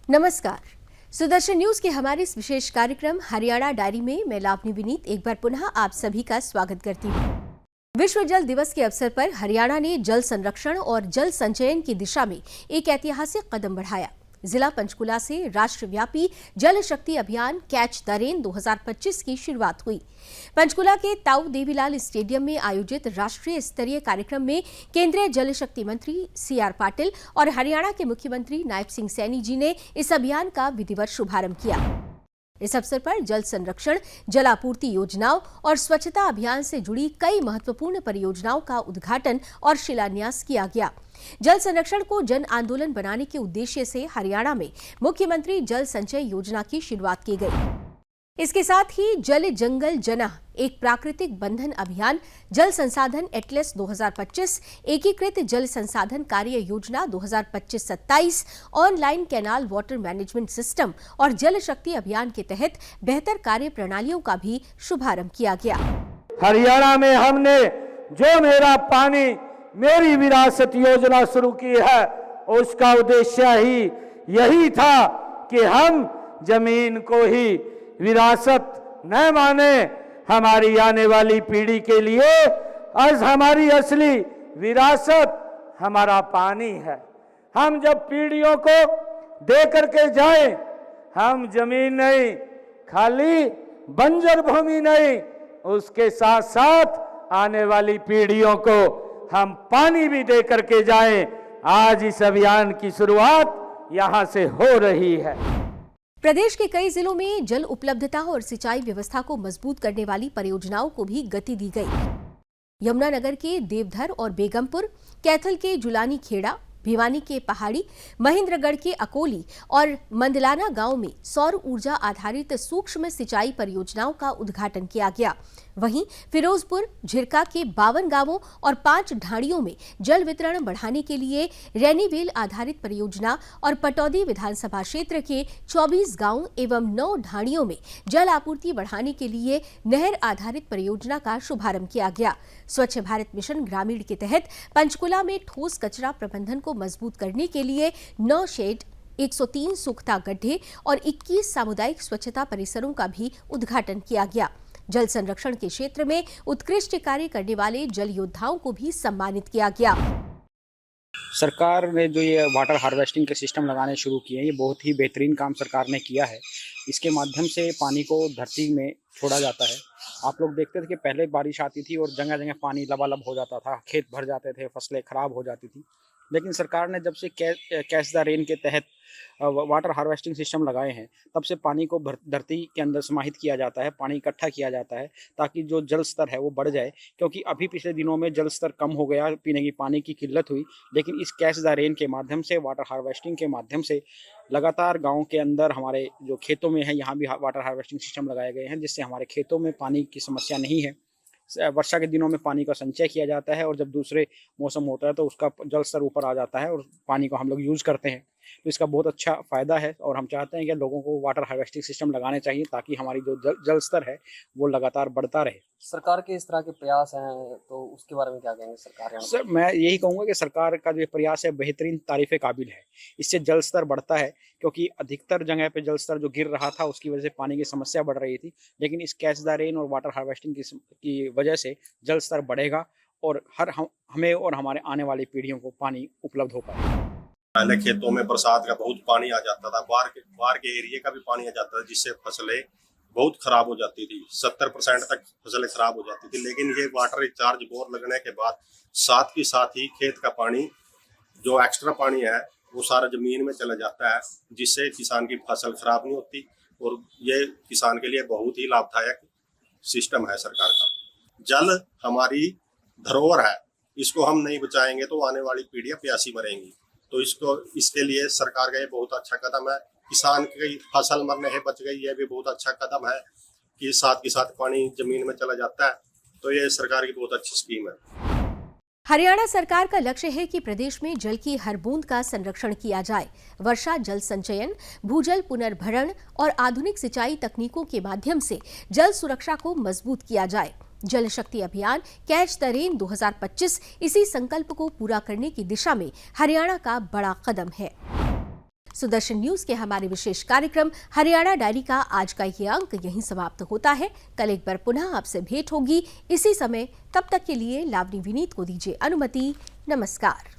नमस्कार। सुदर्शन न्यूज के हमारे इस विशेष कार्यक्रम हरियाणा डायरी में मैं लावनी विनीत एक बार पुनः आप सभी का स्वागत करती हूँ। विश्व जल दिवस के अवसर पर हरियाणा ने जल संरक्षण और जल संचयन की दिशा में एक ऐतिहासिक कदम बढ़ाया। जिला पंचकुला से राष्ट्रव्यापी जल शक्ति अभियान कैच द रेन 2025 की शुरुआत हुई। पंचकुला के ताऊ देवीलाल स्टेडियम में आयोजित राष्ट्रीय स्तरीय कार्यक्रम में केंद्रीय जल शक्ति मंत्री CR पाटिल और हरियाणा के मुख्यमंत्री नायब सिंह सैनी जी ने इस अभियान का विधिवत शुभारंभ किया। इस अवसर पर जल संरक्षण, जल आपूर्ति योजनाओं और स्वच्छता अभियान से जुड़ी कई महत्वपूर्ण परियोजनाओं का उद्घाटन और शिलान्यास किया गया। जल संरक्षण को जन आंदोलन बनाने के उद्देश्य से हरियाणा में मुख्यमंत्री जल संचय योजना की शुरुआत की गई। इसके साथ ही जल जंगल जना एक प्राकृतिक बंधन अभियान, जल संसाधन एटलस 2025, एकीकृत जल संसाधन कार्य योजना 2025-27, online canal water management system और जल शक्ति अभियान के तहत बेहतर कार्य प्रणालियों का भी शुभारंभ किया गया। हरियाणा में हमने जो मेरा पानी मेरी विरासत योजना शुरू की है, उसका उद्देश्य ही यही था कि हम जमीन को ही विरासत न माने, हमारी आने वाली पीढ़ी के लिए आज हमारी असली विरासत हमारा पानी है। हम जब पीढ़ियों को दे करके जाएं, हम जमीन नहीं, खाली बंजर भूमि नहीं, उसके साथ साथ आने वाली पीढ़ियों को हम पानी भी दे करके जाएं। आज इस अभियान की शुरुआत यहां से हो रही है। प्रदेश के कई जिलों में जल उपलब्धता और सिंचाई व्यवस्था को मजबूत करने वाली परियोजनाओं को भी गति दी गई। यमुनानगर के देवधर और बेगमपुर, कैथल के जुलानी खेड़ा, भिवानी के पहाड़ी, महेंद्रगढ़ के अकोली और मंदलाना गांव में सौर ऊर्जा आधारित सूक्ष्म सिंचाई परियोजनाओं का उद्घाटन किया गया। वहीं फिरोजपुर, झिरका के 52 गांवों और 5 ढाणियों में जल वितरण बढ़ाने के लिए रैनीवेल आधारित परियोजना और पटौदी विधानसभा क्षेत्र के 24 गांवों एवं 9 ढाणियों में जल आपूर्ति बढ़ाने के लिए नहर आधारित परियोजना का शुभारंभ किया गया। स्वच्छ भारत मिशन ग्रामीण के तहत पंचकुला में ठोस कचरा प्रबंधन को मजबूत करने के लिए 9 शेड, 103 सूखता गड्ढे और 21 सामुदायिक स्वच्छता परिसरों का भी उद्घाटन किया गया। जल संरक्षण के क्षेत्र में उत्कृष्ट कार्य करने वाले जल योद्धाओं को भी सम्मानित किया गया। सरकार ने जो ये वाटर हार्वेस्टिंग के सिस्टम लगाने शुरू किए हैं, ये बहुत ही बेहतरीन काम सरकार ने किया है। इसके माध्यम से पानी को धरती में छोड़ा जाता है। आप लोग देखते थे कि पहले बारिश आती थी और जगह जगह पानी लबालब हो जाता था, खेत भर जाते थे, फसलें खराब हो जाती थी। लेकिन सरकार ने जब से कैच द रेन के तहत वाटर हार्वेस्टिंग सिस्टम लगाए हैं, तब से पानी को धरती के अंदर समाहित किया जाता है, पानी इकट्ठा किया जाता है ताकि जो जल स्तर है वो बढ़ जाए। क्योंकि अभी पिछले दिनों में जल स्तर कम हो गया, पीने की पानी की किल्लत हुई। लेकिन इस कैच द रेन के माध्यम से, वाटर हार्वेस्टिंग के माध्यम से लगातार गाँव के अंदर हमारे जो खेतों में है, यहाँ भी वाटर हार्वेस्टिंग सिस्टम लगाए गए हैं, जिससे हमारे खेतों में पानी की समस्या नहीं है। वर्षा के दिनों में पानी का संचय किया जाता है और जब दूसरे मौसम होता है तो उसका जल स्तर ऊपर आ जाता है और पानी को हम लोग यूज़ करते हैं। तो इसका बहुत अच्छा फ़ायदा है और हम चाहते हैं कि लोगों को वाटर हार्वेस्टिंग सिस्टम लगाने चाहिए ताकि हमारी जो जल स्तर है वो लगातार बढ़ता रहे। सरकार के इस तरह के प्रयास हैं तो उसके बारे में क्या कहेंगे सरकार? सर, मैं यही कहूँगा कि सरकार का जो प्रयास है बेहतरीन तारीफ़े काबिल है। इससे जल स्तर बढ़ता है, क्योंकि अधिकतर जगह पे जल स्तर जो गिर रहा था उसकी वजह से पानी की समस्या बढ़ रही थी। लेकिन इस कैच द रेन और वाटर हार्वेस्टिंग की वजह से जल स्तर बढ़ेगा और हमें और हमारे आने वाली पीढ़ियों को पानी उपलब्ध हो पाएगा। पहले खेतों में बरसात का बहुत पानी आ जाता था, बाहर के एरिया का भी पानी आ जाता था, जिससे फसलें बहुत खराब हो जाती थी। 70% तक फसलें खराब हो जाती थी। लेकिन ये वाटर रिचार्ज बोर लगने के बाद साथ के साथ ही खेत का पानी, जो एक्स्ट्रा पानी है, वो सारा जमीन में चला जाता है, जिससे किसान की फसल खराब नहीं होती और ये किसान के लिए बहुत ही लाभदायक सिस्टम है सरकार का। जल हमारी धरोहर है, इसको हम नहीं बचाएंगे तो आने वाली पीढ़ियां प्यासी मरेंगी। तो इसके लिए सरकार का ये बहुत अच्छा कदम है। किसान की फसल मरने से बच गई, ये भी बहुत अच्छा कदम है कि साथ के साथ पानी जमीन में चला जाता है। तो ये सरकार की बहुत अच्छी स्कीम है। हरियाणा सरकार का लक्ष्य है कि प्रदेश में जल की हर बूंद का संरक्षण किया जाए। वर्षा जल संचयन, भूजल पुनर्भरण और आधुनिक सिंचाई तकनीकों के माध्यम से जल सुरक्षा को मजबूत किया जाए। जल शक्ति अभियान कैच द रेन 2025 इसी संकल्प को पूरा करने की दिशा में हरियाणा का बड़ा कदम है। सुदर्शन न्यूज के हमारे विशेष कार्यक्रम हरियाणा डायरी का आज का ये अंक यहीं समाप्त होता है। कल एक बार पुनः आपसे भेंट होगी इसी समय। तब तक के लिए लावनी विनीत को दीजिए अनुमति। नमस्कार।